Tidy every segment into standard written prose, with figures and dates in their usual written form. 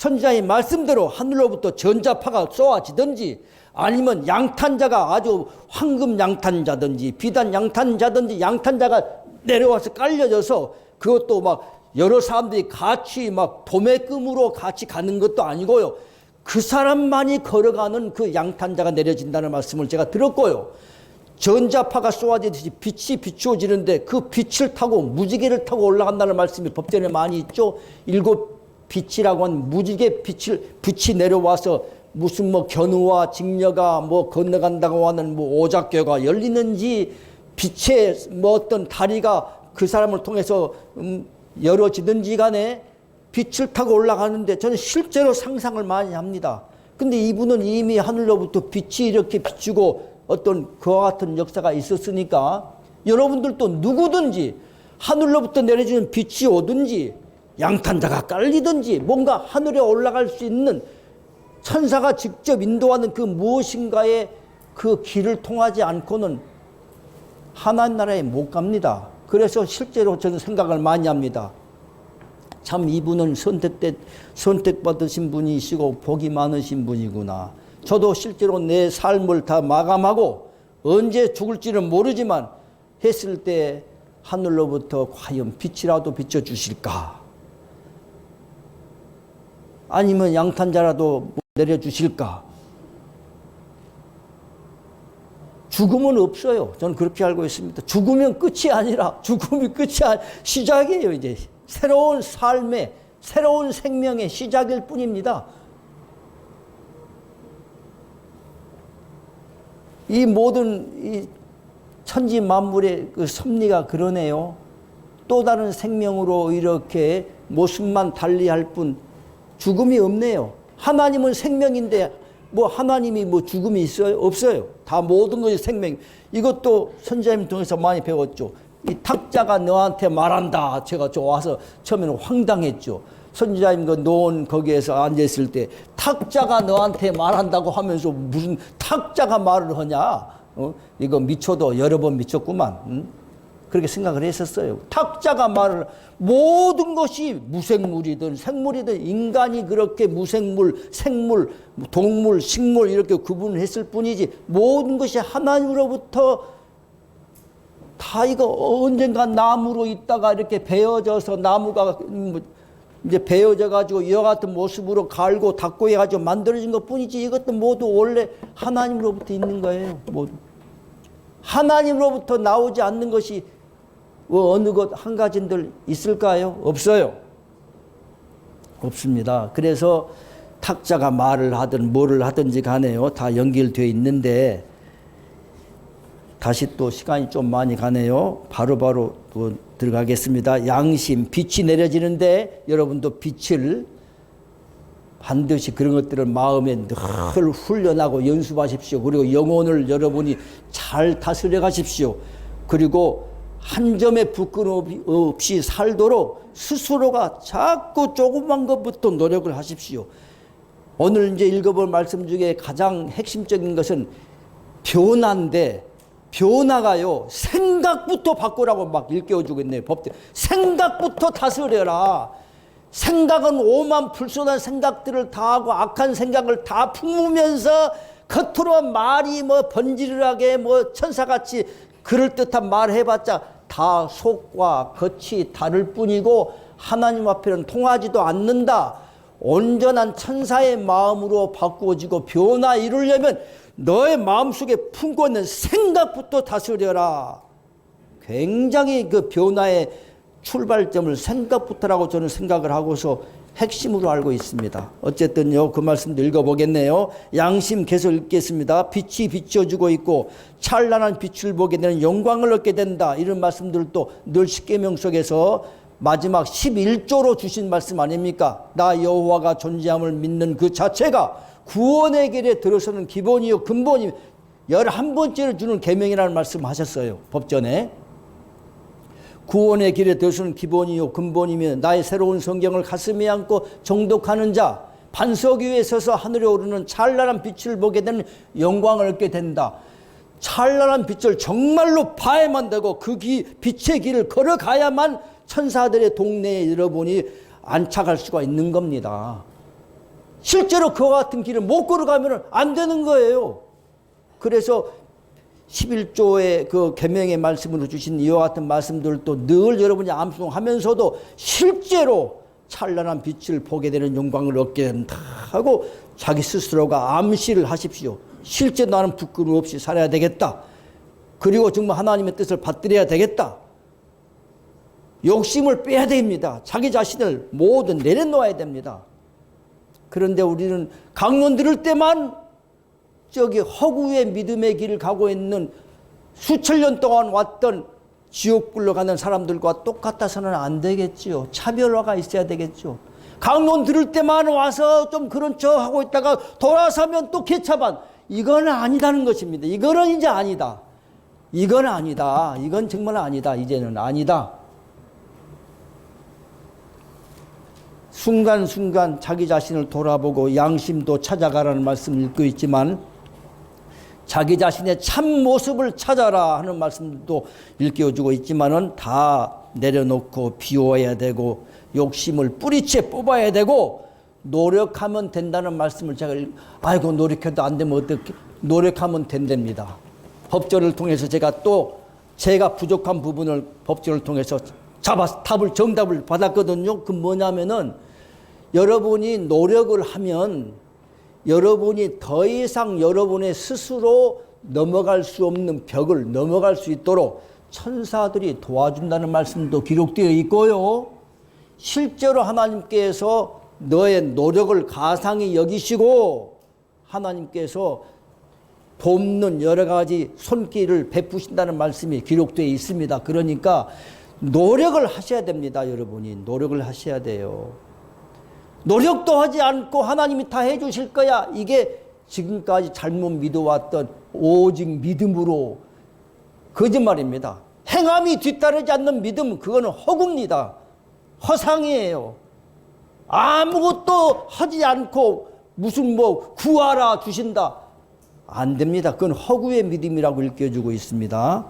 선지자의 말씀대로 하늘로부터 전자파가 쏘아지든지 아니면 양탄자가 아주 황금 양탄자든지 비단 양탄자든지 양탄자가 내려와서 깔려져서 그것도 막 여러 사람들이 같이 막 도매금으로 같이 가는 것도 아니고요. 그 사람만이 걸어가는 그 양탄자가 내려진다는 말씀을 제가 들었고요. 전자파가 쏘아지듯이 빛이 비추어지는데 그 빛을 타고 무지개를 타고 올라간다는 말씀이 법전에 많이 있죠. 일곱 빛이라고 하는 무지개 빛이 내려와서 무슨 뭐 견우와 직녀가 뭐 건너간다고 하는 뭐 오작교가 열리는지 빛의 뭐 어떤 다리가 그 사람을 통해서 열어지든지 간에 빛을 타고 올라가는데 저는 실제로 상상을 많이 합니다. 근데 이분은 이미 하늘로부터 빛이 이렇게 비추고 어떤 그와 같은 역사가 있었으니까 여러분들도 누구든지 하늘로부터 내려지는 빛이 오든지 양탄자가 깔리든지 뭔가 하늘에 올라갈 수 있는 천사가 직접 인도하는 그 무엇인가의 그 길을 통하지 않고는 하나님 나라에 못 갑니다. 그래서 실제로 저는 생각을 많이 합니다. 참 이분은 선택받으신 분이시고 복이 많으신 분이구나. 저도 실제로 내 삶을 다 마감하고 언제 죽을지는 모르지만 했을 때 하늘로부터 과연 빛이라도 비춰주실까? 아니면 양탄자라도 내려주실까? 죽음은 없어요. 저는 그렇게 알고 있습니다. 죽으면 끝이 아니라 죽음이 끝이 시작이에요. 이제 새로운 삶의 새로운 생명의 시작일 뿐입니다. 이 모든 이 천지 만물의 그 섭리가 그러네요. 또 다른 생명으로 이렇게 모습만 달리할 뿐 죽음이 없네요. 하나님은 생명인데 뭐 하나님이 뭐 죽음이 있어요? 없어요. 다 모든 것이 생명. 이것도 선지자님 통해서 많이 배웠죠. 이 탁자가 너한테 말한다. 제가 좋아서 처음에는 황당했죠. 선지자님 그 노원 거기에서 앉아있을 때 탁자가 너한테 말한다고 하면서 무슨 탁자가 말을 하냐? 이거 미쳐도 여러 번 미쳤구만. 그렇게 생각을 했었어요. 탁자가 말을 모든 것이 무생물이든 생물이든 인간이 그렇게 무생물, 생물, 동물, 식물 이렇게 구분을 했을 뿐이지 모든 것이 하나님으로부터 다 이거 언젠가 나무로 있다가 이렇게 베어져서 나무가 이제 베어져 가지고 이와 같은 모습으로 갈고 닦고 해가지고 만들어진 것 뿐이지 이것도 모두 원래 하나님으로부터 있는 거예요. 모두. 하나님으로부터 나오지 않는 것이 어느 것 한 가지들 있을까요? 없어요. 없습니다. 그래서 탁자가 말을 하든 뭐를 하든지 간에요. 다 연결되어 있는데 다시 또 시간이 좀 많이 가네요. 바로바로 또 들어가겠습니다. 양심, 빛이 내려지는데 여러분도 빛을 반드시 그런 것들을 마음에 늘 훈련하고 연습하십시오. 그리고 영혼을 여러분이 잘 다스려 가십시오. 그리고 한 점의 부끄러움 없이 살도록 스스로가 자꾸 조그만 것부터 노력을 하십시오. 오늘 이제 읽어볼 말씀 중에 가장 핵심적인 것은 변화인데 변화가요 생각부터 바꾸라고 막 일깨워주고 있네요. 법대 생각부터 다스려라. 생각은 오만불손한 생각들을 다 하고 악한 생각을 다 품으면서 겉으로 말이 뭐 번지르르하게 뭐 천사같이 그럴듯한 말을 해봤자 다 속과 겉이 다를 뿐이고 하나님 앞에는 통하지도 않는다. 온전한 천사의 마음으로 바꾸어지고 변화 이루려면 너의 마음속에 품고 있는 생각부터 다스려라. 굉장히 그 변화의 출발점을 생각부터라고 저는 생각을 하고서 핵심으로 알고 있습니다. 어쨌든요, 그 말씀도 읽어보겠네요. 양심 계속 읽겠습니다. 빛이 비춰주고 있고 찬란한 빛을 보게 되는 영광을 얻게 된다. 이런 말씀들도 늘 십계명 속에서 마지막 11조로 주신 말씀 아닙니까? 나 여호와가 존재함을 믿는 그 자체가 구원의 길에 들어서는 기본이요 근본이 11번째로 주는 계명이라는 말씀 하셨어요. 법전에. 구원의 길에 들어서는 기본이요 근본이며 나의 새로운 성경을 가슴에 안고 정독하는 자 반석 위에 서서 하늘에 오르는 찬란한 빛을 보게 되는 영광을 얻게 된다. 찬란한 빛을 정말로 봐야만 되고 그 빛의 길을 걸어가야만 천사들의 동네에 여러분이 안착할 수가 있는 겁니다. 실제로 그와 같은 길을 못 걸어가면 안 되는 거예요. 그래서 11조의 그 계명의 말씀으로 주신 이와 같은 말씀들도 늘 여러분이 암송하면서도 실제로 찬란한 빛을 보게 되는 영광을 얻게 된다 하고 자기 스스로가 암시를 하십시오. 실제 나는 부끄러움 없이 살아야 되겠다. 그리고 정말 하나님의 뜻을 받들어야 되겠다. 욕심을 빼야 됩니다. 자기 자신을 모두 내려놓아야 됩니다. 그런데 우리는 강론 들을 때만 저기 허구의 믿음의 길을 가고 있는 수천 년 동안 왔던 지옥불로 가는 사람들과 똑같아서는 안 되겠지요. 차별화가 있어야 되겠죠. 강론 들을 때만 와서 좀 그런 척 하고 있다가 돌아서면 또 개차반. 이거는 아니다는 것입니다. 이거는 이제 아니다. 이건 아니다. 이건 정말 아니다. 이제는 아니다. 순간순간 자기 자신을 돌아보고 양심도 찾아가라는 말씀을 읽고 있지만 자기 자신의 참 모습을 찾아라 하는 말씀도 일깨워주고 있지만은 다 내려놓고 비워야 되고 욕심을 뿌리채 뽑아야 되고 노력하면 된다는 말씀을 제가 아이고 노력해도 안 되면 어떻게 노력하면 된답니다. 법전을 통해서 제가 부족한 부분을 법전을 통해서 정답을 받았거든요. 그 뭐냐면은 여러분이 노력을 하면 여러분이 더 이상 여러분의 스스로 넘어갈 수 없는 벽을 넘어갈 수 있도록 천사들이 도와준다는 말씀도 기록되어 있고요. 실제로 하나님께서 너의 노력을 가상히 여기시고 하나님께서 돕는 여러 가지 손길을 베푸신다는 말씀이 기록되어 있습니다. 그러니까 노력을 하셔야 됩니다. 여러분이 노력을 하셔야 돼요. 노력도 하지 않고 하나님이 다 해주실 거야. 이게 지금까지 잘못 믿어왔던 오직 믿음으로 거짓말입니다. 행함이 뒤따르지 않는 믿음, 그거는 허구입니다. 허상이에요. 아무것도 하지 않고 무슨 구하라 주신다. 안 됩니다. 그건 허구의 믿음이라고 일깨워주고 있습니다.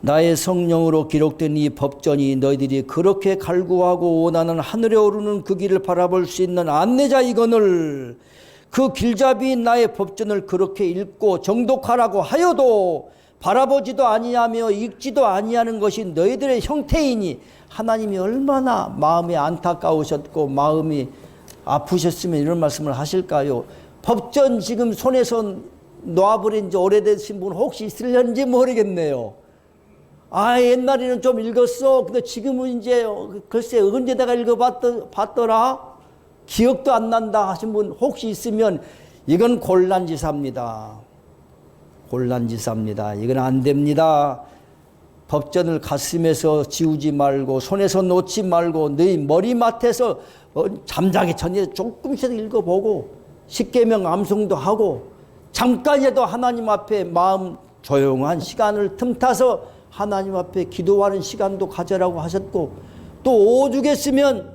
나의 성령으로 기록된 이 법전이 너희들이 그렇게 갈구하고 원하는 하늘에 오르는 그 길을 바라볼 수 있는 안내자이거늘 그 길잡이인 나의 법전을 그렇게 읽고 정독하라고 하여도 바라보지도 아니하며 읽지도 아니하는 것이 너희들의 형태이니 하나님이 얼마나 마음이 안타까우셨고 마음이 아프셨으면 이런 말씀을 하실까요? 법전 지금 손에서 놓아버린 지 오래되신 분 혹시 있을런지 모르겠네요. 옛날에는 좀 읽었어. 근데 지금은 이제 글쎄 언제 내가 읽어봤더라? 기억도 안 난다 하신 분 혹시 있으면 이건 곤란지사입니다. 곤란지사입니다. 이건 안 됩니다. 법전을 가슴에서 지우지 말고 손에서 놓지 말고 너희 머리맡에서 잠자기 전에 조금씩 읽어보고 십계명 암송도 하고 잠깐이라도 하나님 앞에 마음 조용한 시간을 틈타서 하나님 앞에 기도하는 시간도 가져라고 하셨고 또 오죽했으면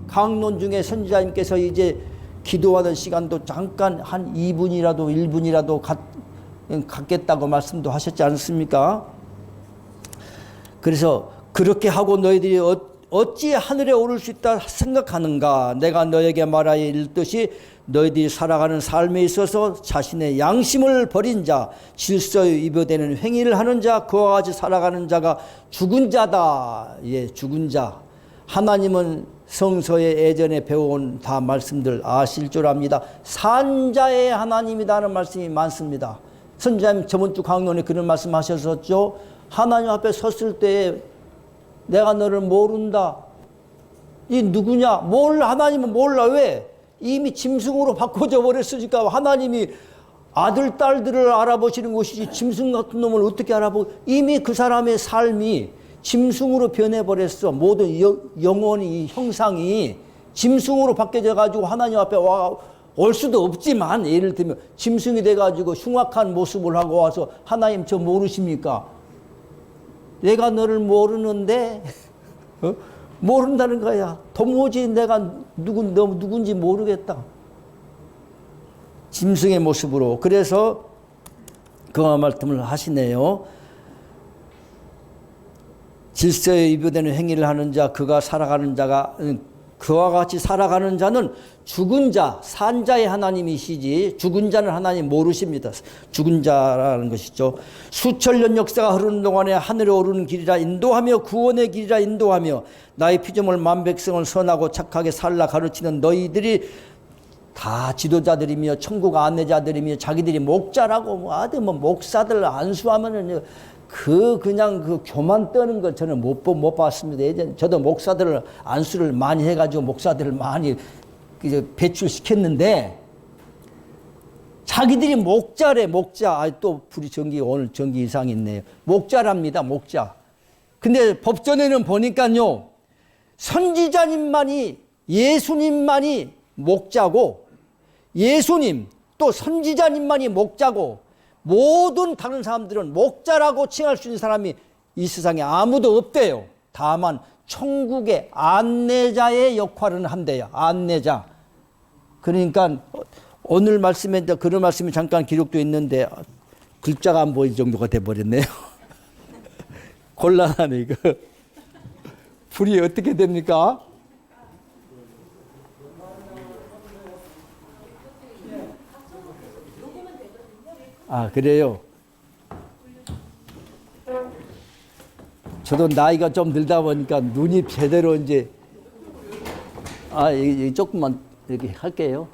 강론 중에 선지자님께서 이제 기도하는 시간도 잠깐 한 2분이라도 1분이라도 갖겠다고 말씀도 하셨지 않습니까? 그래서 그렇게 하고 너희들이 어찌 하늘에 오를 수 있다 생각하는가? 내가 너에게 말하여 이르듯이 너희들이 살아가는 삶에 있어서 자신의 양심을 버린 자, 질서에 위배되는 행위를 하는 자, 그와 같이 살아가는 자가 죽은 자다. 예, 죽은 자. 하나님은 성서에 예전에 배워온 다 말씀들 아실 줄 압니다. 산자의 하나님이라는 말씀이 많습니다. 선지자님 저번 주 강론에 그런 말씀 하셨었죠. 하나님 앞에 섰을 때 내가 너를 모른다. 이 누구냐? 하나님은 몰라. 왜? 이미 짐승으로 바꿔져 버렸으니까 하나님이 아들, 딸들을 알아보시는 것이지 짐승 같은 놈을 어떻게 이미 그 사람의 삶이 짐승으로 변해버렸어. 모든 영혼이, 형상이 짐승으로 바뀌어져 가지고 하나님 앞에 올 수도 없지만 예를 들면 짐승이 돼가지고 흉악한 모습을 하고 와서 하나님 저 모르십니까? 내가 너를 모르는데 모른다는 거야. 도무지 내가 누군지 모르겠다. 짐승의 모습으로. 그래서 그 말씀을 하시네요. 질서에 위배되는 행위를 하는 자, 그가 살아가는 자가 그와 같이 살아가는 자는 죽은 자, 산 자의 하나님이시지 죽은 자는 하나님 모르십니다. 죽은 자라는 것이죠. 수천년 역사가 흐르는 동안에 하늘에 오르는 길이라 인도하며 구원의 길이라 인도하며 나의 피조물 만백성을 선하고 착하게 살라 가르치는 너희들이 다 지도자들이며 천국 안내자들이며 자기들이 목자라고 뭐 목사들 안수하면은 그냥 그 교만 떠는 걸 저는 못 봤습니다. 예전에 저도 목사들을 안수를 많이 해가지고 목사들을 많이 배출시켰는데 자기들이 목자래, 목자. 또 불이 오늘 전기 이상이 있네요. 목자랍니다, 목자. 근데 법전에는 보니까요, 선지자님만이, 예수님만이 목자고, 예수님, 또 선지자님만이 목자고, 모든 다른 사람들은 목자라고 칭할 수 있는 사람이 이 세상에 아무도 없대요. 다만 천국의 안내자의 역할은 한대요. 안내자. 그러니까 오늘 말씀에 그런 말씀이 잠깐 기록되어 있는데 글자가 안 보일 정도가 돼버렸네요. 곤란하네 이거. 불이 어떻게 됩니까? 아, 그래요? 저도 나이가 좀 들다 보니까 눈이 제대로 이제, 조금만 이렇게 할게요.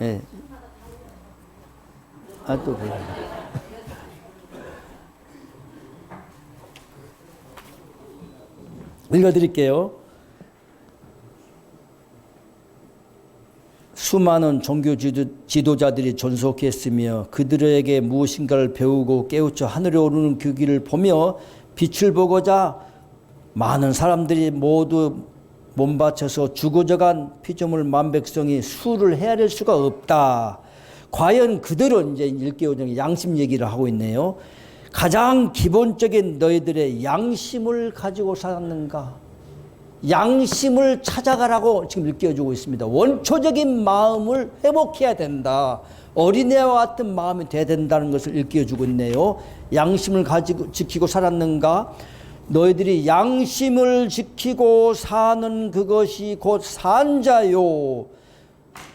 예. 또 그래. 읽어드릴게요. 수많은 종교 지도자들이 존속했으며 그들에게 무엇인가를 배우고 깨우쳐 하늘에 오르는 그 길을 보며 빛을 보고자 많은 사람들이 모두 몸바쳐서 죽어져간 피조물 만백성이 수를 헤아릴 수가 없다. 과연 그들은 이제 1개월 양심 얘기를 하고 있네요. 가장 기본적인 너희들의 양심을 가지고 살았는가? 양심을 찾아가라고 지금 일깨워주고 있습니다. 원초적인 마음을 회복해야 된다. 어린애와 같은 마음이 돼야 된다는 것을 일깨워주고 있네요. 양심을 가지고 지키고 살았는가? 너희들이 양심을 지키고 사는 그것이 곧 산자요.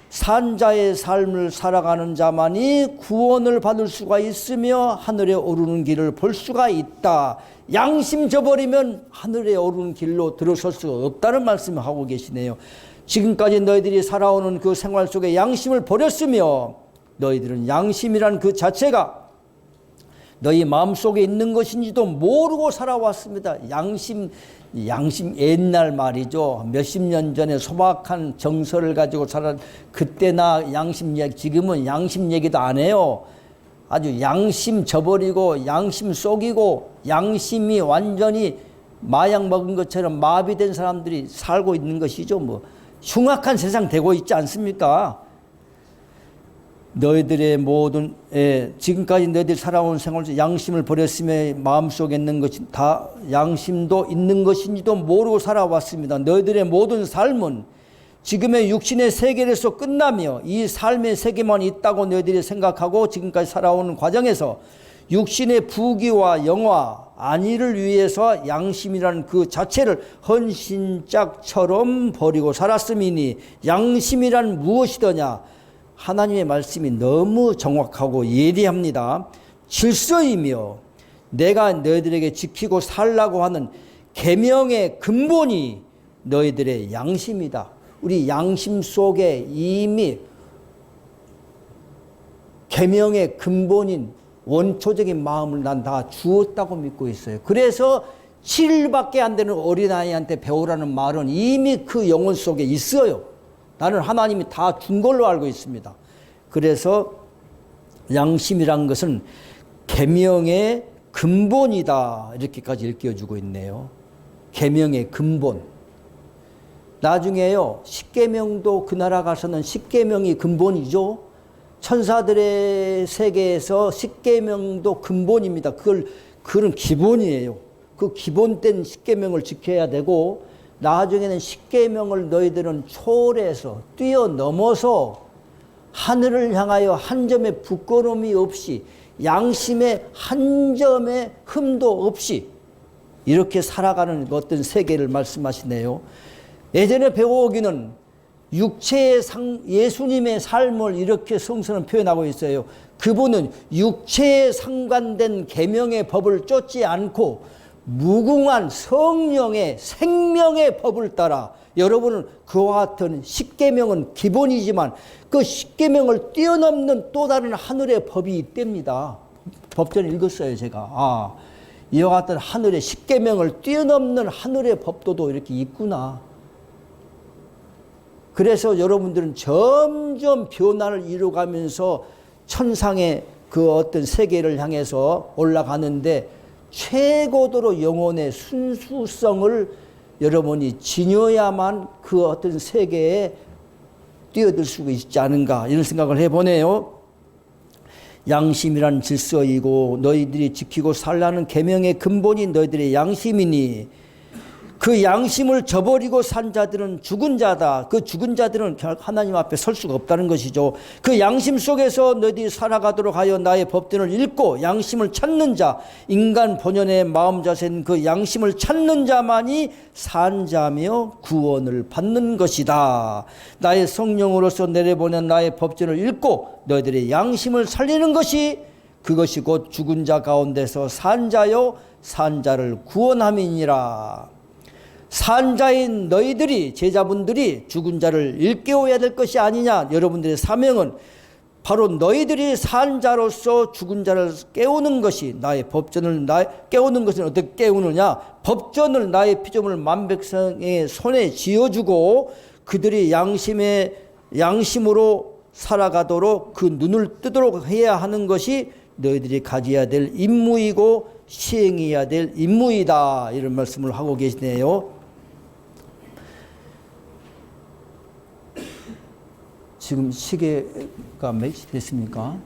산자의 삶을 살아가는 자만이 구원을 받을 수가 있으며 하늘에 오르는 길을 볼 수가 있다. 양심 저버리면 하늘에 오르는 길로 들어설 수가 없다는 말씀을 하고 계시네요. 지금까지 너희들이 살아오는 그 생활 속에 양심을 버렸으며 너희들은 양심이란 그 자체가 너희 마음속에 있는 것인지도 모르고 살아왔습니다. 양심 옛날 말이죠. 몇십 년 전에 소박한 정서를 가지고 그때나 양심 얘기, 지금은 양심 얘기도 안 해요. 아주 양심 저버리고 양심 속이고 양심이 완전히 마약 먹은 것처럼 마비된 사람들이 살고 있는 것이죠. 흉악한 세상 되고 있지 않습니까? 너희들의 모든 지금까지 너희들이 살아온 생활 속 양심을 버렸으며 마음속에 있는 것이 다 양심도 있는 것인지도 모르고 살아왔습니다. 너희들의 모든 삶은 지금의 육신의 세계에서 끝나며 이 삶의 세계만 있다고 너희들이 생각하고 지금까지 살아오는 과정에서 육신의 부귀와 영화, 안위를 위해서 양심이라는 그 자체를 헌신짝처럼 버리고 살았음이니 양심이란 무엇이더냐? 하나님의 말씀이 너무 정확하고 예리합니다. 질서이며 내가 너희들에게 지키고 살라고 하는 계명의 근본이 너희들의 양심이다. 우리 양심 속에 이미 계명의 근본인 원초적인 마음을 난 다 주었다고 믿고 있어요. 그래서 7일밖에 안 되는 어린아이한테 배우라는 말은 이미 그 영혼 속에 있어요. 나는 하나님이 다 준 걸로 알고 있습니다. 그래서 양심이란 것은 계명의 근본이다. 이렇게까지 일깨워주고 있네요. 계명의 근본. 나중에요. 십계명도 그 나라 가서는 십계명이 근본이죠. 천사들의 세계에서 십계명도 근본입니다. 그건 기본이에요. 그 기본된 십계명을 지켜야 되고 나중에는 십계명을 너희들은 초월해서 뛰어넘어서 하늘을 향하여 한 점의 부끄러움이 없이 양심의 한 점의 흠도 없이 이렇게 살아가는 어떤 세계를 말씀하시네요. 예전에 배워오기는 육체의 예수님의 삶을 이렇게 성서는 표현하고 있어요. 그분은 육체에 상관된 계명의 법을 쫓지 않고 무궁한 성령의 생명의 법을 따라, 여러분은 그와 같은 십계명은 기본이지만 그 십계명을 뛰어넘는 또 다른 하늘의 법이 있답니다. 법전을 읽었어요, 제가. 이와 같은 하늘의 십계명을 뛰어넘는 하늘의 법도도 이렇게 있구나. 그래서 여러분들은 점점 변화를 이루어가면서 천상의 그 어떤 세계를 향해서 올라가는데 최고도로 영혼의 순수성을 여러분이 지녀야만 그 어떤 세계에 뛰어들 수가 있지 않은가, 이런 생각을 해보네요. 양심이란 질서이고 너희들이 지키고 살라는 계명의 근본이 너희들의 양심이니 그 양심을 저버리고 산 자들은 죽은 자다. 그 죽은 자들은 하나님 앞에 설 수가 없다는 것이죠. 그 양심 속에서 너희들이 살아가도록 하여 나의 법전을 읽고 양심을 찾는 자, 인간 본연의 마음 자세는 그 양심을 찾는 자만이 산 자며 구원을 받는 것이다. 나의 성령으로서 내려보낸 나의 법전을 읽고 너희들의 양심을 살리는 것이, 그것이 곧 죽은 자 가운데서 산 자요 산 자를 구원함이니라. 산자인 너희들이, 제자분들이 죽은 자를 일깨워야 될 것이 아니냐. 여러분들의 사명은 바로 너희들이 산자로서 죽은 자를 깨우는 것이, 나의 법전을 깨우는 것은 어떻게 깨우느냐. 법전을 나의 피조물 만백성의 손에 쥐어주고 그들이 양심으로 살아가도록 그 눈을 뜨도록 해야 하는 것이 너희들이 가져야 될 임무이고 시행해야 될 임무이다. 이런 말씀을 하고 계시네요. 지금 시계가 몇 시 됐습니까?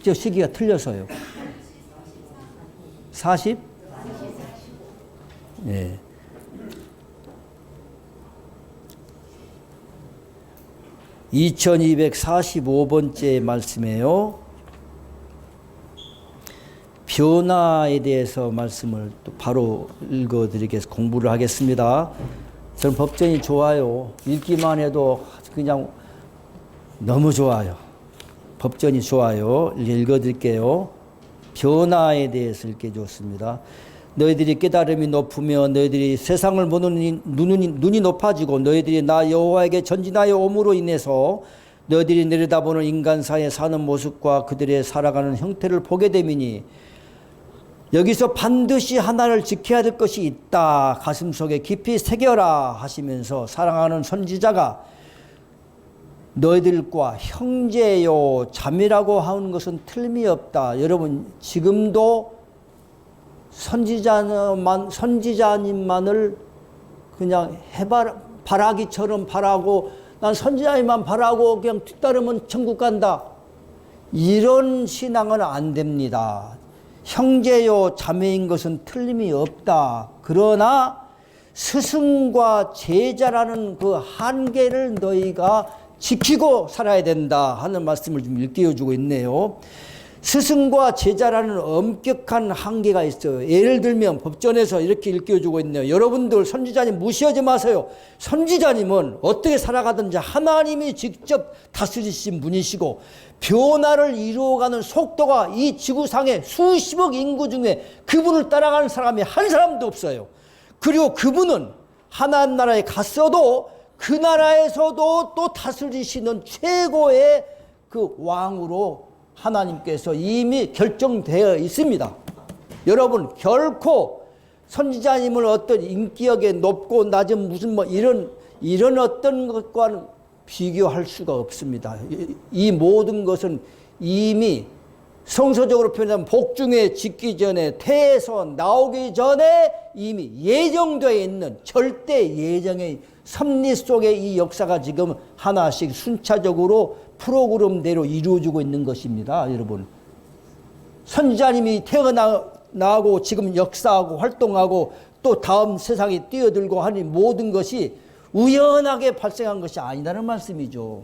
저 시계가 틀려서요. 40? 예. (2245번째) 말씀이에요. 변화에 대해서 말씀을 또 바로 읽어드리겠습니다. 공부를 하겠습니다. 저는 법전이 좋아요. 읽기만 해도 그냥 너무 좋아요. 법전이 좋아요. 읽어드릴게요. 변화에 대해서 읽게 좋습니다. 너희들이 깨달음이 높으며 너희들이 세상을 보는 눈이 높아지고 너희들이 나 여호와에게 전진하여 옴으로 인해서 너희들이 내려다보는 인간사에 사는 모습과 그들의 살아가는 형태를 보게 됨이니 여기서 반드시 하나를 지켜야 될 것이 있다. 가슴속에 깊이 새겨라 하시면서 사랑하는 선지자가 너희들과 형제요 자매라고 하는 것은 틀림이 없다. 여러분 지금도 선지자님만을 그냥 바라기처럼 바라고, 난 선지자님만 바라고 그냥 뒤따르면 천국 간다, 이런 신앙은 안 됩니다. 형제요 자매인 것은 틀림이 없다. 그러나 스승과 제자라는 그 한계를 너희가 지키고 살아야 된다 하는 말씀을 좀 일깨워주고 있네요. 스승과 제자라는 엄격한 한계가 있어요. 예를 들면 법전에서 이렇게 일깨워주고 있네요. 여러분들 선지자님 무시하지 마세요. 선지자님은 어떻게 살아가든지 하나님이 직접 다스리신 분이시고 변화를 이루어가는 속도가 이 지구상의 수십억 인구 중에 그분을 따라가는 사람이 한 사람도 없어요. 그리고 그분은 하나님 나라에 갔어도 그 나라에서도 또 다스리시는 최고의 그 왕으로 하나님께서 이미 결정되어 있습니다. 여러분 결코 선지자님을 어떤 인격에 높고 낮은 무슨 이런 어떤 것과는 비교할 수가 없습니다. 이 모든 것은 이미 성서적으로 표현하면 복중에 짓기 전에, 태에서 나오기 전에 이미 예정되어 있는 절대 예정의 섭리 속에 이 역사가 지금 하나씩 순차적으로 프로그램대로 이루어지고 있는 것입니다. 여러분 선지자님이 태어나고 지금 역사하고 활동하고 또 다음 세상에 뛰어들고 하는 모든 것이 우연하게 발생한 것이 아니라는 말씀이죠.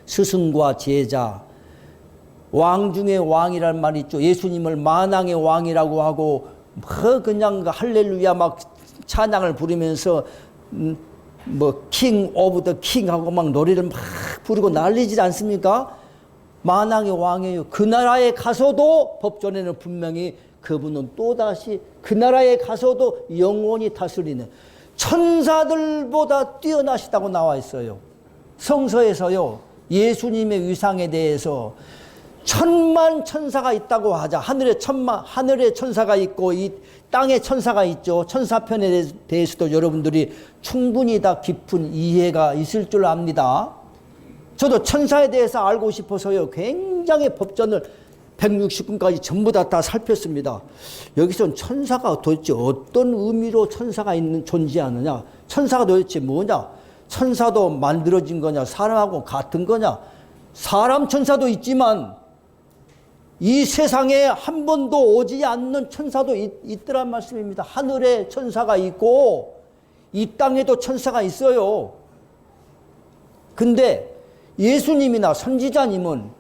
스승과 제자, 왕 중에 왕이란 말이 있죠. 예수님을 만왕의 왕이라고 하고 그냥 할렐루야 막 찬양을 부르면서 킹 오브 더 킹 하고 막 노래를 막 부르고 난리지 않습니까? 만왕의 왕이에요. 그 나라에 가서도 법전에는 분명히 그분은 또다시 그 나라에 가서도 영원히 다스리는 천사들보다 뛰어나시다고 나와 있어요. 성서에서요, 예수님의 위상에 대해서 천만 천사가 있다고 하자. 하늘에 천사가 있고 이 땅에 천사가 있죠. 천사편에 대해서도 여러분들이 충분히 다 깊은 이해가 있을 줄 압니다. 저도 천사에 대해서 알고 싶어서요, 굉장히 법전을 160분까지 전부 다 살폈습니다. 여기서는 천사가 도대체 어떤 의미로 천사가 존재하느냐? 천사가 도대체 뭐냐? 천사도 만들어진 거냐? 사람하고 같은 거냐? 사람 천사도 있지만 이 세상에 한 번도 오지 않는 천사도 있더란 말씀입니다. 하늘에 천사가 있고 이 땅에도 천사가 있어요. 근데 예수님이나 선지자님은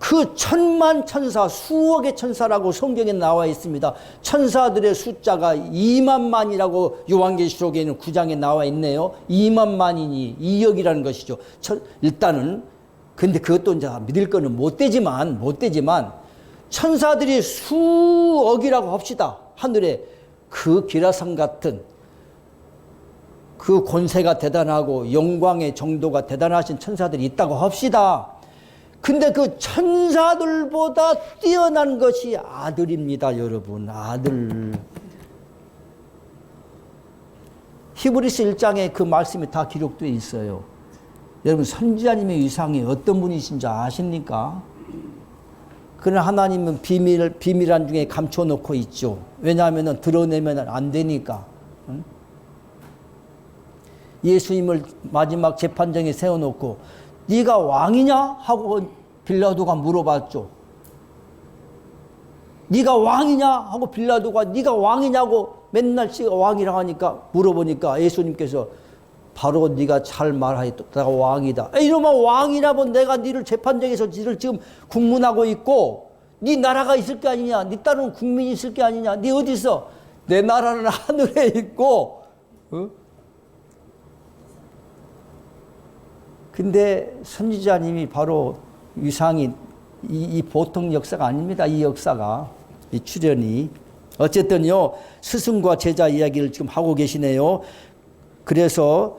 그 천만 천사, 수억의 천사라고 성경에 나와 있습니다. 천사들의 숫자가 2만만이라고 요한계시록에는 9장에 나와 있네요. 2만만이니 2억이라는 것이죠. 일단은 근데 그것도 이제 믿을 거는 못 되지만 천사들이 수억이라고 합시다. 하늘에 그 기라성 같은 그 권세가 대단하고 영광의 정도가 대단하신 천사들이 있다고 합시다. 근데 그 천사들보다 뛰어난 것이 아들입니다, 여러분. 아들. 히브리서 1장에 그 말씀이 다 기록되어 있어요. 여러분, 선지자님의 위상이 어떤 분이신지 아십니까? 그러나 하나님은 비밀한 중에 감춰놓고 있죠. 왜냐하면 드러내면 안 되니까. 응? 예수님을 마지막 재판정에 세워놓고 네가 왕이냐? 하고 빌라도가 물어봤죠. 네가 왕이냐? 하고 빌라도가 네가 왕이냐고 맨날 씨가 왕이라고 하니까 물어보니까 예수님께서 바로 네가 잘 말하였다. 내가 왕이다. 이러면 왕이라면 내가 네를 재판정에서 네를 지금 국문하고 있고 네 나라가 있을 게 아니냐? 네 딸은 국민이 있을 게 아니냐? 네 어디 있어? 내 나라는 하늘에 있고. 근데 선지자님이 바로 위상이 이 보통 역사가 아닙니다. 이 역사가 이 출현이 어쨌든요 스승과 제자 이야기를 지금 하고 계시네요. 그래서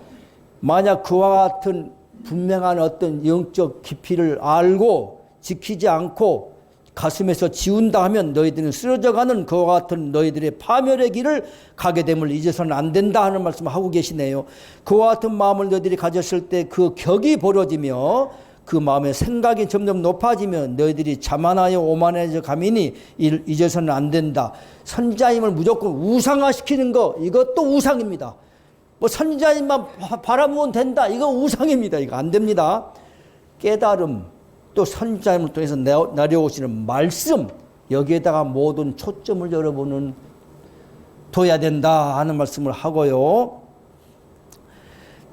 만약 그와 같은 분명한 어떤 영적 깊이를 알고 지키지 않고 가슴에서 지운다 하면 너희들은 쓰러져가는 그와 같은 너희들의 파멸의 길을 가게 됨을 잊어서는 안 된다 하는 말씀을 하고 계시네요. 그와 같은 마음을 너희들이 가졌을 때 그 격이 벌어지며 그 마음의 생각이 점점 높아지면 너희들이 자만하여 오만해져 가미니 잊어서는 안 된다. 선지자님을 무조건 우상화시키는 거 이것도 우상입니다. 뭐 선지자님만 바라보면 된다 이거 우상입니다. 이거 안 됩니다. 깨달음 또 선지자님을 통해서 내려오시는 말씀 여기에다가 모든 초점을 여러분은 둬야 된다 하는 말씀을 하고요.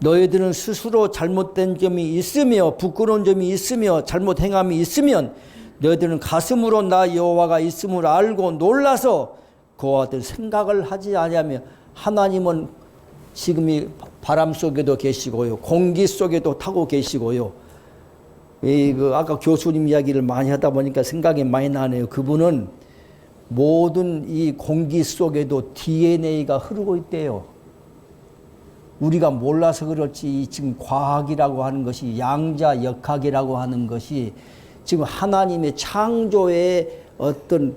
너희들은 스스로 잘못된 점이 있으며 부끄러운 점이 있으며 잘못 행함이 있으면 너희들은 가슴으로 나 여호와가 있음을 알고 놀라서 그와 같은 생각을 하지 아니하며 하나님은 지금 이 바람 속에도 계시고요. 공기 속에도 타고 계시고요. 아까 교수님 이야기를 많이 하다 보니까 생각이 많이 나네요. 그분은 모든 이 공기 속에도 DNA가 흐르고 있대요. 우리가 몰라서 그렇지 지금 과학이라고 하는 것이 양자역학이라고 하는 것이 지금 하나님의 창조의 어떤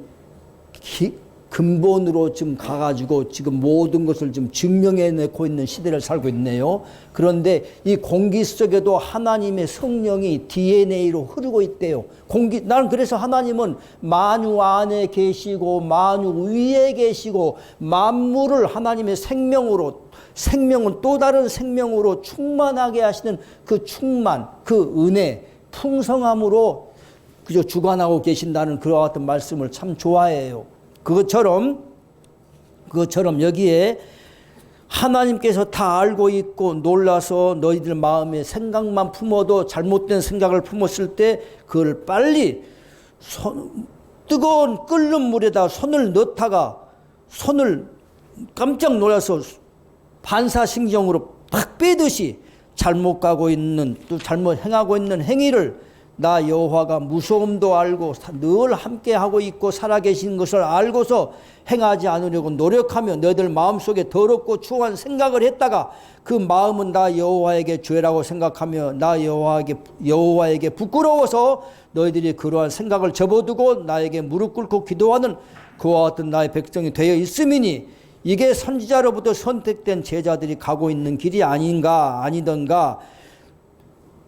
근본으로 지금 가가지고 지금 모든 것을 좀 증명해내고 있는 시대를 살고 있네요. 그런데 이 공기 속에도 하나님의 성령이 DNA로 흐르고 있대요. 나는 그래서 하나님은 만유 안에 계시고 만유 위에 계시고 만물을 하나님의 생명은 또 다른 생명으로 충만하게 하시는 그 충만, 그 은혜, 풍성함으로 그저 주관하고 계신다는 그와 같은 말씀을 참 좋아해요. 그것처럼 여기에 하나님께서 다 알고 있고 놀라서 너희들 마음에 생각만 품어도 잘못된 생각을 품었을 때 그걸 빨리 뜨거운 끓는 물에다 손을 넣다가 손을 깜짝 놀라서 반사신경으로 팍 빼듯이 잘못 가고 있는 또 잘못 행하고 있는 행위를 나 여호와가 무서움도 알고 늘 함께하고 있고 살아계신 것을 알고서 행하지 않으려고 노력하며 너희들 마음속에 더럽고 추한 생각을 했다가 그 마음은 나 여호와에게 죄라고 생각하며 나 여호와에게 부끄러워서 너희들이 그러한 생각을 접어두고 나에게 무릎 꿇고 기도하는 그와 같은 나의 백성이 되어 있음이니 이게 선지자로부터 선택된 제자들이 가고 있는 길이 아니던가.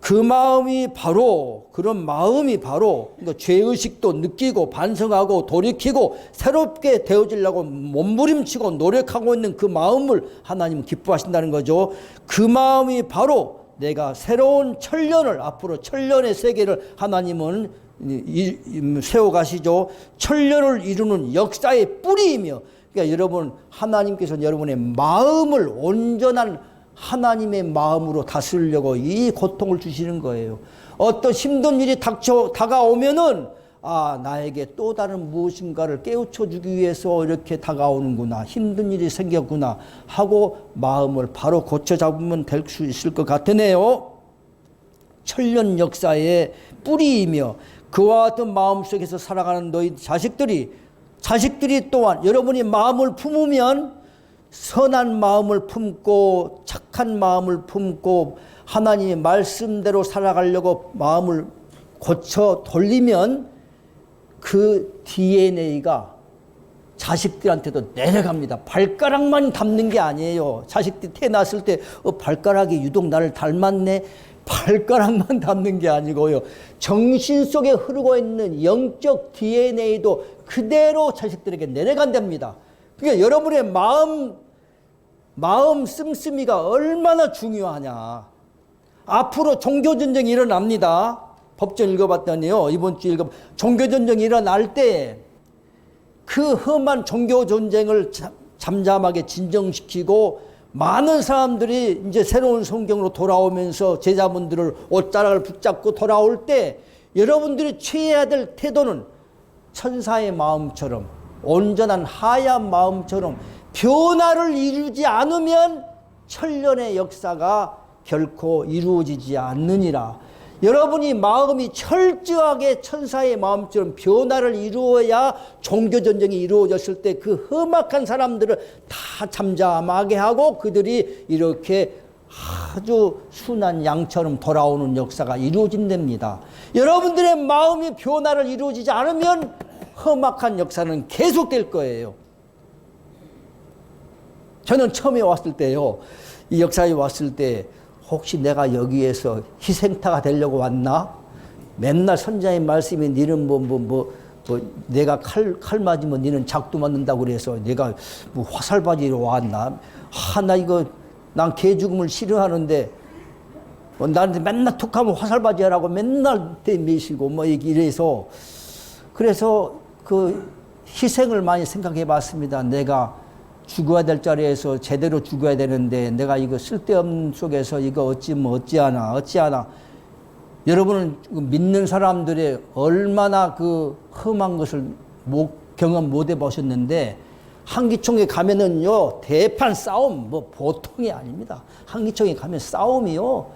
그 마음이 바로 그런 마음이 바로 그러니까 죄의식도 느끼고 반성하고 돌이키고 새롭게 되어지려고 몸부림치고 노력하고 있는 그 마음을 하나님은 기뻐하신다는 거죠. 그 마음이 바로 내가 새로운 천년을 앞으로 천년의 세계를 하나님은 세워가시죠. 천년을 이루는 역사의 뿌리이며 그러니까 여러분 하나님께서는 여러분의 마음을 온전한 하나님의 마음으로 다스리려고 이 고통을 주시는 거예요. 어떤 힘든 일이 다가오면은 나에게 또 다른 무엇인가를 깨우쳐 주기 위해서 이렇게 다가오는구나. 힘든 일이 생겼구나 하고 마음을 바로 고쳐 잡으면 될 수 있을 것 같으네요. 천년 역사의 뿌리이며 그와 같은 마음속에서 살아가는 너희 자식들이 또한 여러분이 마음을 품으면 선한 마음을 품고 착한 마음을 품고 하나님의 말씀대로 살아가려고 마음을 고쳐 돌리면 그 DNA가 자식들한테도 내려갑니다. 발가락만 닮는 게 아니에요. 자식들이 태어났을 때 발가락이 유독 나를 닮았네. 발가락만 닮는 게 아니고요. 정신 속에 흐르고 있는 영적 DNA도 그대로 자식들에게 내려간답니다. 그러니까 여러분의 마음 씀씀이가 얼마나 중요하냐. 앞으로 종교전쟁이 일어납니다. 법전 읽어봤더니요. 이번 주 종교전쟁이 일어날 때 그 험한 종교전쟁을 잠잠하게 진정시키고 많은 사람들이 이제 새로운 성경으로 돌아오면서 제자분들을 옷자락을 붙잡고 돌아올 때 여러분들이 취해야 될 태도는 천사의 마음처럼 온전한 하얀 마음처럼 변화를 이루지 않으면 천년의 역사가 결코 이루어지지 않느니라. 여러분이 마음이 철저하게 천사의 마음처럼 변화를 이루어야 종교전쟁이 이루어졌을 때 그 험악한 사람들을 다 잠잠하게 하고 그들이 이렇게 아주 순한 양처럼 돌아오는 역사가 이루어진답니다. 여러분들의 마음이 변화를 이루어지지 않으면 험악한 역사는 계속될 거예요. 저는 처음에 왔을 때요, 이 역사에 왔을 때 혹시 내가 여기에서 희생타가 되려고 왔나? 맨날 선자의 말씀이 니는 내가 칼 맞으면 니는 작두 맞는다고 그래서 내가 화살바지로 왔나? 난 개 죽음을 싫어하는데 나한테 맨날 툭하면 화살바지 하라고 맨날 대미시고 이래서 그래서 그 희생을 많이 생각해 봤습니다. 내가 죽어야 될 자리에서 제대로 죽어야 되는데 내가 이거 쓸데없는 속에서 이거 어찌하나. 여러분은 믿는 사람들의 얼마나 그 험한 것을 경험 못 해보셨는데 한기총에 가면은요 대판 싸움 보통이 아닙니다. 한기총에 가면 싸움이요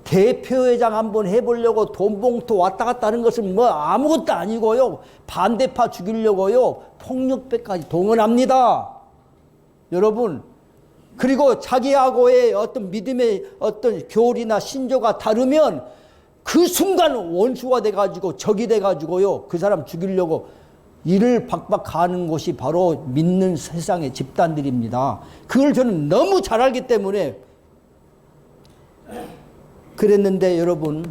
대표회장 한번 해보려고 돈봉투 왔다 갔다 하는 것은 아무것도 아니고요 반대파 죽이려고요 폭력배까지 동원합니다. 여러분, 그리고 자기하고의 어떤 믿음의 어떤 교리나 신조가 다르면 그 순간 원수가 돼가지고 적이 돼가지고요 그 사람 죽이려고 이를 박박 가는 곳이 바로 믿는 세상의 집단들입니다. 그걸 저는 너무 잘 알기 때문에 그랬는데 여러분,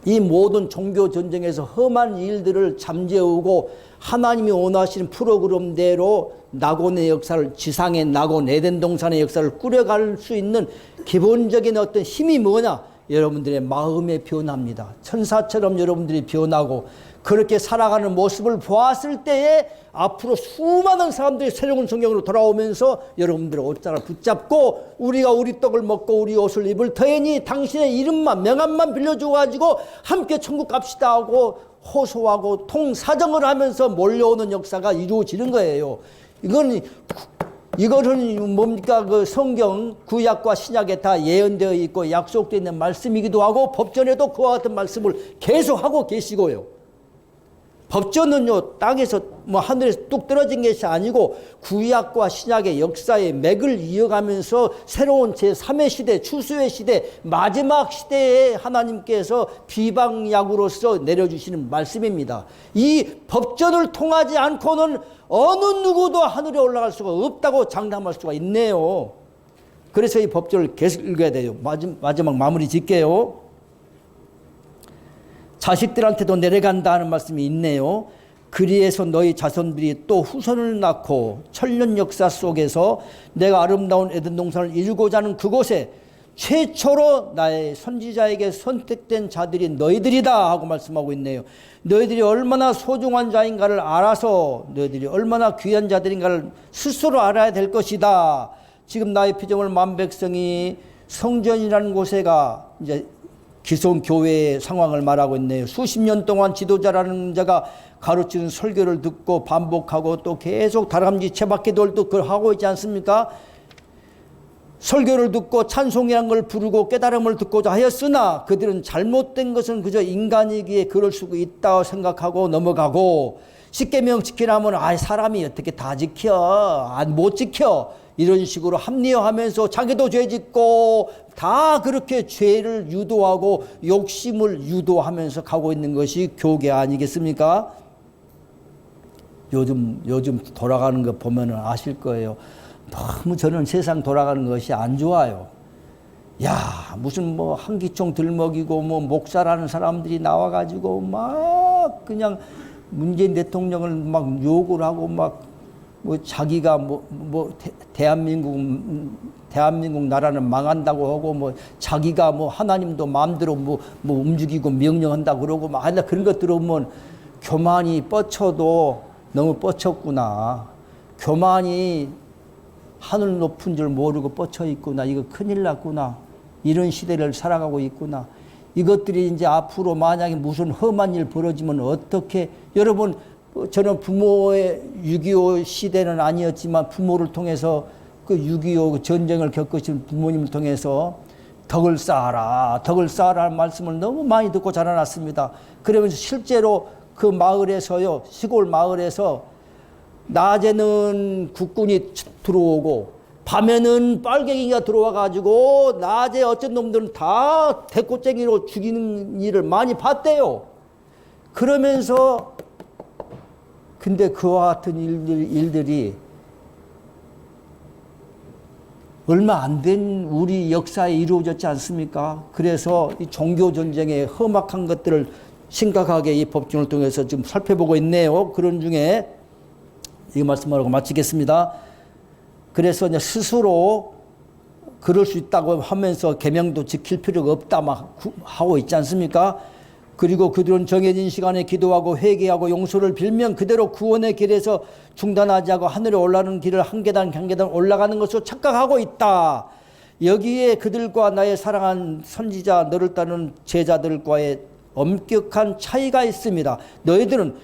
이 모든 종교 전쟁에서 험한 일들을 잠재우고 하나님이 원하시는 프로그램대로 낙원의 역사를, 지상의 낙원 에덴 동산의 역사를 꾸려갈 수 있는 기본적인 어떤 힘이 뭐냐? 여러분들의 마음의 변화입니다. 천사처럼 여러분들이 변하고 그렇게 살아가는 모습을 보았을 때에 앞으로 수많은 사람들이 새로운 성경으로 돌아오면서 여러분들의 옷자를 붙잡고 우리가 우리 떡을 먹고 우리 옷을 입을 터이니 당신의 이름만 명함만 빌려주고 가지고 함께 천국 갑시다 하고 호소하고 통사정을 하면서 몰려오는 역사가 이루어지는 거예요. 이거는 뭡니까? 그 성경 구약과 신약에 다 예언되어 있고 약속되어 있는 말씀이기도 하고 법전에도 그와 같은 말씀을 계속하고 계시고요. 법전은요, 땅에서 하늘에서 뚝 떨어진 것이 아니고 구약과 신약의 역사의 맥을 이어가면서 새로운 제3의 시대, 추수의 시대, 마지막 시대에 하나님께서 비방약으로서 내려주시는 말씀입니다. 이 법전을 통하지 않고는 어느 누구도 하늘에 올라갈 수가 없다고 장담할 수가 있네요. 그래서 이 법전을 계속 읽어야 돼요. 마지막 마무리 짓게요. 자식들한테도 내려간다는 말씀이 있네요. 그리해서 너희 자손들이 또 후손을 낳고 천년 역사 속에서 내가 아름다운 에덴 동산을 이루고자 하는 그곳에 최초로 나의 선지자에게 선택된 자들이 너희들이다 하고 말씀하고 있네요. 너희들이 얼마나 소중한 자인가를 알아서 너희들이 얼마나 귀한 자들인가를 스스로 알아야 될 것이다. 지금 나의 피조물 만백성이 성전이라는 곳에가 이제 기존 교회의 상황을 말하고 있네요. 수십 년 동안 지도자라는 자가 가르치는 설교를 듣고 반복하고 또 계속 다람쥐 채바퀴돌도 그걸 하고 있지 않습니까? 설교를 듣고 찬송이라는 걸 부르고 깨달음을 듣고자 하였으나 그들은 잘못된 것은 그저 인간이기에 그럴 수 있다고 생각하고 넘어가고 십계명 지키라면 사람이 어떻게 다 지켜? 못 지켜. 이런 식으로 합리화하면서 자기도 죄 짓고 다 그렇게 죄를 유도하고 욕심을 유도하면서 가고 있는 것이 교계 아니겠습니까? 요즘 돌아가는 거 보면 아실 거예요. 너무 저는 세상 돌아가는 것이 안 좋아요. 야, 무슨 한기총 들먹이고 목사라는 사람들이 나와가지고 막 그냥 문재인 대통령을 막 욕을 하고 자기가 대한민국 나라는 망한다고 하고 자기가 하나님도 마음대로 움직이고 명령한다고 그러고 그런 것 들어보면 교만이 뻗쳐도 너무 뻗쳤구나. 교만이 하늘 높은 줄 모르고 뻗쳐 있구나. 이거 큰일 났구나. 이런 시대를 살아가고 있구나. 이것들이 이제 앞으로 만약에 무슨 험한 일 벌어지면 어떻게, 여러분, 저는 부모의 6.25 시대는 아니었지만 부모를 통해서 그 6.25 전쟁을 겪으신 부모님을 통해서 덕을 쌓아라 하는 말씀을 너무 많이 듣고 자라났습니다. 그러면서 실제로 그 마을에서요, 시골 마을에서 낮에는 국군이 들어오고 밤에는 빨갱이가 들어와가지고 낮에 어쩐 놈들은 다 대꽃쟁이로 죽이는 일을 많이 봤대요. 그러면서 근데 그와 같은 일들이 얼마 안 된 우리 역사에 이루어졌지 않습니까? 그래서 이 종교전쟁의 험악한 것들을 심각하게 이 법전을 통해서 지금 살펴보고 있네요. 그런 중에 이 말씀하고 마치겠습니다. 그래서 이제 스스로 그럴 수 있다고 하면서 계명도 지킬 필요가 없다 막 하고 있지 않습니까? 그리고 그들은 정해진 시간에 기도하고 회개하고 용서를 빌면 그대로 구원의 길에서 중단하지 않고 하늘에 올라가는 길을 한 계단 한 계단 올라가는 것으로 착각하고 있다. 여기에 그들과 나의 사랑한 선지자 너를 따르는 제자들과의 엄격한 차이가 있습니다. 너희들은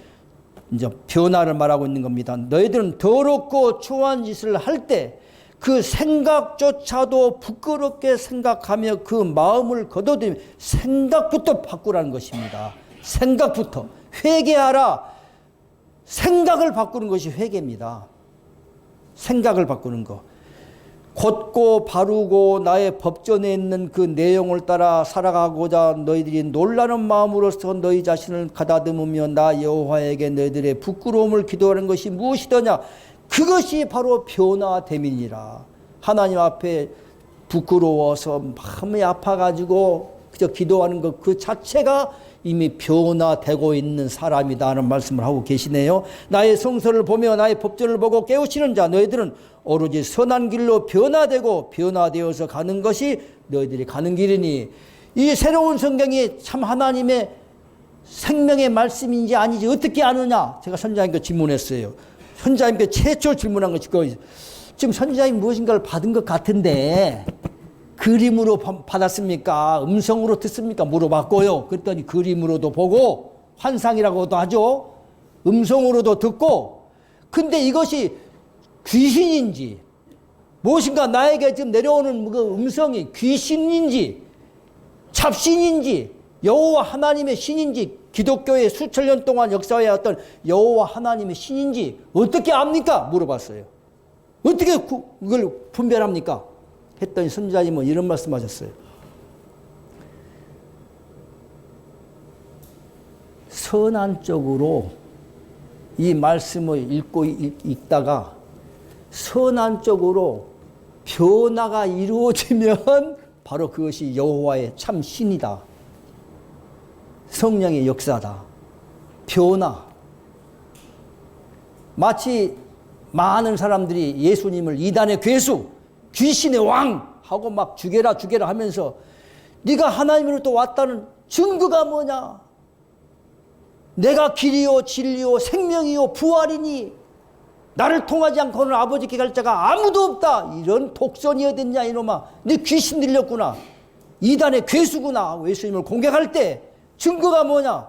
이제 변화를 말하고 있는 겁니다. 너희들은 더럽고 추한 짓을 할 때 그 생각조차도 부끄럽게 생각하며 그 마음을 거둬들이며 생각부터 바꾸라는 것입니다. 생각부터. 회개하라. 생각을 바꾸는 것이 회개입니다. 생각을 바꾸는 것. 곧고 바르고 나의 법전에 있는 그 내용을 따라 살아가고자 너희들이 놀라는 마음으로서 너희 자신을 가다듬으며 나 여호와에게 너희들의 부끄러움을 기도하는 것이 무엇이더냐. 그것이 바로 변화됨이니라. 하나님 앞에 부끄러워서 마음이 아파가지고 그저 기도하는 것 그 자체가 이미 변화되고 있는 사람이다 하는 말씀을 하고 계시네요. 나의 성서를 보며 나의 법전을 보고 깨우치는 자 너희들은 오로지 선한 길로 변화되고 변화되어서 가는 것이 너희들이 가는 길이니 이 새로운 성경이 참 하나님의 생명의 말씀인지 아닌지 어떻게 아느냐? 제가 선지자님께 질문했어요. 선지자님께 최초 질문한 것이 지금 선지자님 무엇인가를 받은 것 같은데 그림으로 받았습니까? 음성으로 듣습니까? 물어봤고요. 그랬더니 그림으로도 보고 환상이라고도 하죠. 음성으로도 듣고. 근데 이것이 귀신인지 무엇인가 나에게 지금 내려오는 그 음성이 귀신인지 잡신인지 여호와 하나님의 신인지 기독교의 수천 년 동안 역사해 왔던 여호와 하나님의 신인지 어떻게 압니까? 물어봤어요. 어떻게 그걸 분별합니까? 했더니 선지자님은 이런 말씀하셨어요. 선한 쪽으로 이 말씀을 읽다가 선한 쪽으로 변화가 이루어지면 바로 그것이 여호와의 참 신이다. 성령의 역사다. 변화. 마치 많은 사람들이 예수님을 이단의 괴수, 귀신의 왕 하고 막 죽여라 하면서 네가 하나님으로부터 왔다는 증거가 뭐냐? 내가 길이요 진리요 생명이요 부활이니 나를 통하지 않고는 아버지께 갈 자가 아무도 없다. 이런 독선이 어딨냐 이놈아. 네 귀신 들렸구나. 이단의 괴수구나. 예수님을 공격할 때 증거가 뭐냐?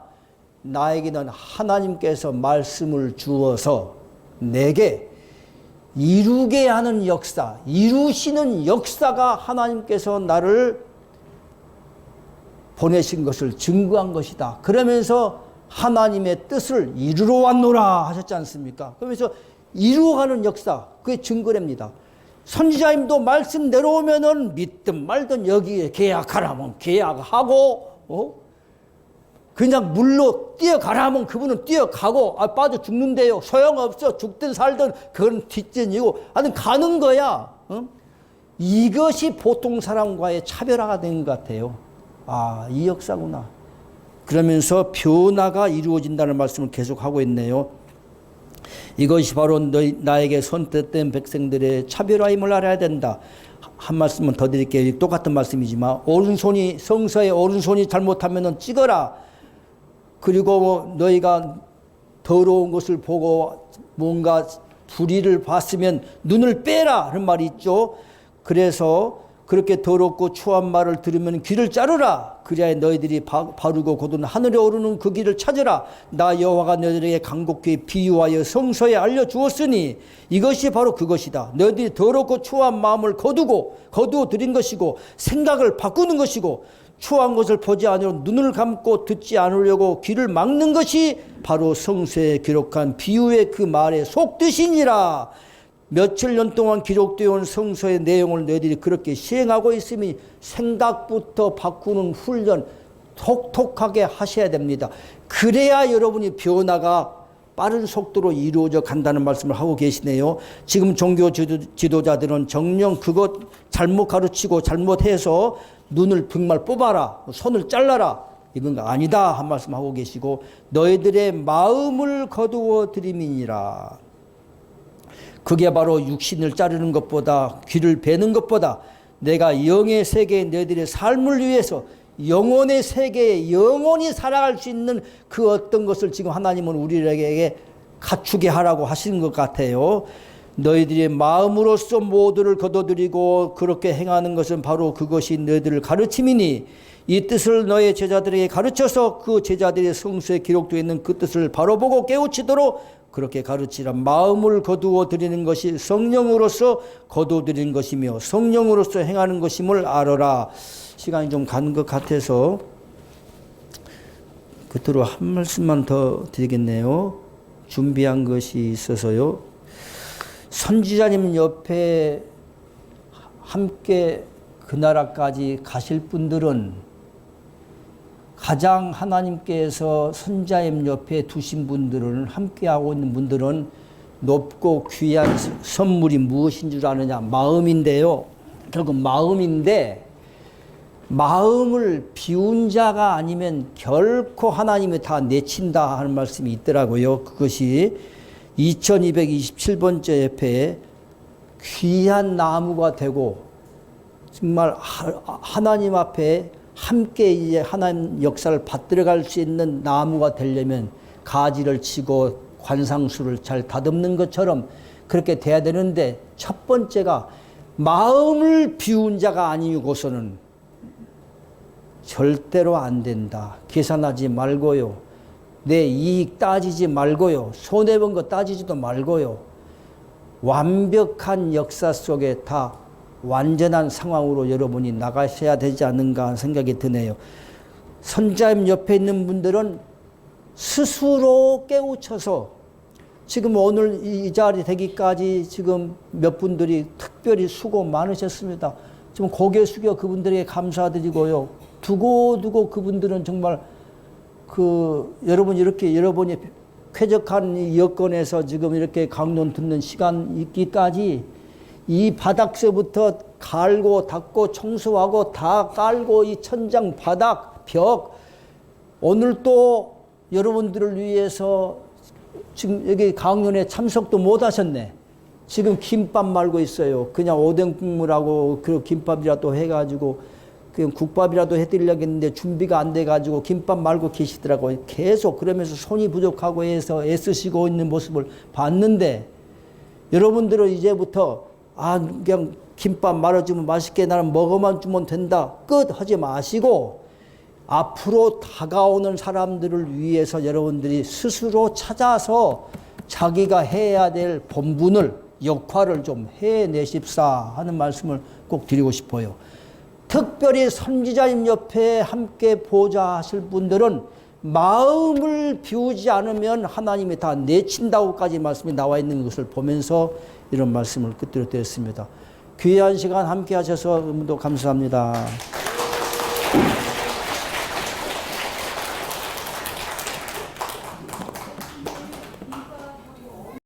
나에게는 하나님께서 말씀을 주어서 내게 이루게 하는 역사, 이루시는 역사가 하나님께서 나를 보내신 것을 증거한 것이다. 그러면서 하나님의 뜻을 이루러 왔노라 하셨지 않습니까? 그러면서 이루어가는 역사, 그게 증거랍니다. 선지자님도 말씀 내려오면은 믿든 말든 여기에 계약하라면 계약하고, 그냥 물로 뛰어가라 하면 그분은 뛰어가고, 빠져 죽는데요. 소용없어. 죽든 살든 그건 뒷전이고, 하여튼 가는 거야. 이것이 보통 사람과의 차별화가 된 것 같아요. 이 역사구나. 그러면서 변화가 이루어진다는 말씀을 계속하고 있네요. 이것이 바로 나에게 선택된 백성들의 차별화임을 알아야 된다. 한 말씀은 더 드릴게요. 똑같은 말씀이지만 오른손이 성서에 오른손이 잘못하면 찍어라. 그리고 너희가 더러운 것을 보고 뭔가 불의를 봤으면 눈을 빼라 하는 말이 있죠. 그래서 그렇게 더럽고 추한 말을 들으면 귀를 자르라. 그래야 너희들이 바르고 곧은 하늘에 오르는 그 길을 찾으라. 나 여호와가 너희들에게 간곡히 비유하여 성서에 알려주었으니 이것이 바로 그것이다. 너희들이 더럽고 추한 마음을 거두어 들인 것이고 생각을 바꾸는 것이고 추한 것을 보지 않으려고 눈을 감고 듣지 않으려고 귀를 막는 것이 바로 성서에 기록한 비유의 그 말의 속뜻이니라. 며칠 년 동안 기록되어 온 성서의 내용을 너희들이 그렇게 시행하고 있으니 생각부터 바꾸는 훈련 톡톡하게 하셔야 됩니다. 그래야 여러분이 변화가 빠른 속도로 이루어져 간다는 말씀을 하고 계시네요. 지금 종교 지도자들은 정녕 그것 잘못 가르치고 잘못해서 눈을 정말 뽑아라, 손을 잘라라, 이건 거 아니다 한 말씀 하고 계시고 너희들의 마음을 거두어 드림이니라. 그게 바로 육신을 자르는 것보다 귀를 베는 것보다 내가 영의 세계에 너희들의 삶을 위해서 영혼의 세계에 영원히 살아갈 수 있는 그 어떤 것을 지금 하나님은 우리에게 갖추게 하라고 하시는 것 같아요. 너희들의 마음으로써 모두를 거둬들이고 그렇게 행하는 것은 바로 그것이 너희들을 가르침이니 이 뜻을 너의 제자들에게 가르쳐서 그 제자들의 성서에 기록되어 있는 그 뜻을 바로 보고 깨우치도록 그렇게 가르치라. 마음을 거두어 드리는 것이 성령으로서 거두어 드리는 것이며 성령으로서 행하는 것임을 알아라. 시간이 좀 가는 것 같아서 끝으로 한 말씀만 더 드리겠네요. 준비한 것이 있어서요. 선지자님 옆에 함께 그 나라까지 가실 분들은 가장 하나님께서 선지자님 옆에 두신 분들은 함께하고 있는 분들은 높고 귀한 선물이 무엇인 줄 아느냐? 마음인데요. 결국 마음인데 마음을 비운 자가 아니면 결코 하나님이 다 내친다 하는 말씀이 있더라고요. 그것이 2227번째 옆에 귀한 나무가 되고 정말 하나님 앞에 함께 이제 하나님 역사를 받들어갈 수 있는 나무가 되려면 가지를 치고 관상수를 잘 다듬는 것처럼 그렇게 돼야 되는데, 첫 번째가 마음을 비운 자가 아니고서는 절대로 안 된다. 계산하지 말고요. 내 이익 따지지 말고요. 손해본 거 따지지도 말고요. 완벽한 역사 속에 다 완전한 상황으로 여러분이 나가셔야 되지 않는가 하는 생각이 드네요. 선자님 옆에 있는 분들은 스스로 깨우쳐서 지금 오늘 이 자리 되기까지 지금 몇 분들이 특별히 수고 많으셨습니다. 지금 고개 숙여 그분들에게 감사드리고요. 두고두고 그분들은 정말 여러분이 쾌적한 이 여건에서 지금 이렇게 강론 듣는 시간 있기까지 이 바닥서부터 갈고 닦고 청소하고 다 깔고 이 천장 바닥 벽 오늘 또 여러분들을 위해서 지금 여기 강연에 참석도 못 하셨네. 지금 김밥 말고 있어요. 그냥 오뎅 국물하고 그 김밥이라도 해가지고 그냥 국밥이라도 해드리려고 했는데 준비가 안 돼가지고 김밥 말고 계시더라고요. 계속 그러면서 손이 부족하고 해서 애쓰시고 있는 모습을 봤는데, 여러분들은 이제부터 그냥 김밥 말아주면 맛있게 나는 먹어만 주면 된다 끝 하지 마시고, 앞으로 다가오는 사람들을 위해서 여러분들이 스스로 찾아서 자기가 해야 될 본분을 역할을 좀 해내십사 하는 말씀을 꼭 드리고 싶어요. 특별히 선지자님 옆에 함께 보좌 하실 분들은 마음을 비우지 않으면 하나님이 다 내친다고까지 말씀이 나와 있는 것을 보면서 이런 말씀을 끝으로 드렸습니다. 귀한 시간 함께 하셔서 너무도 감사합니다.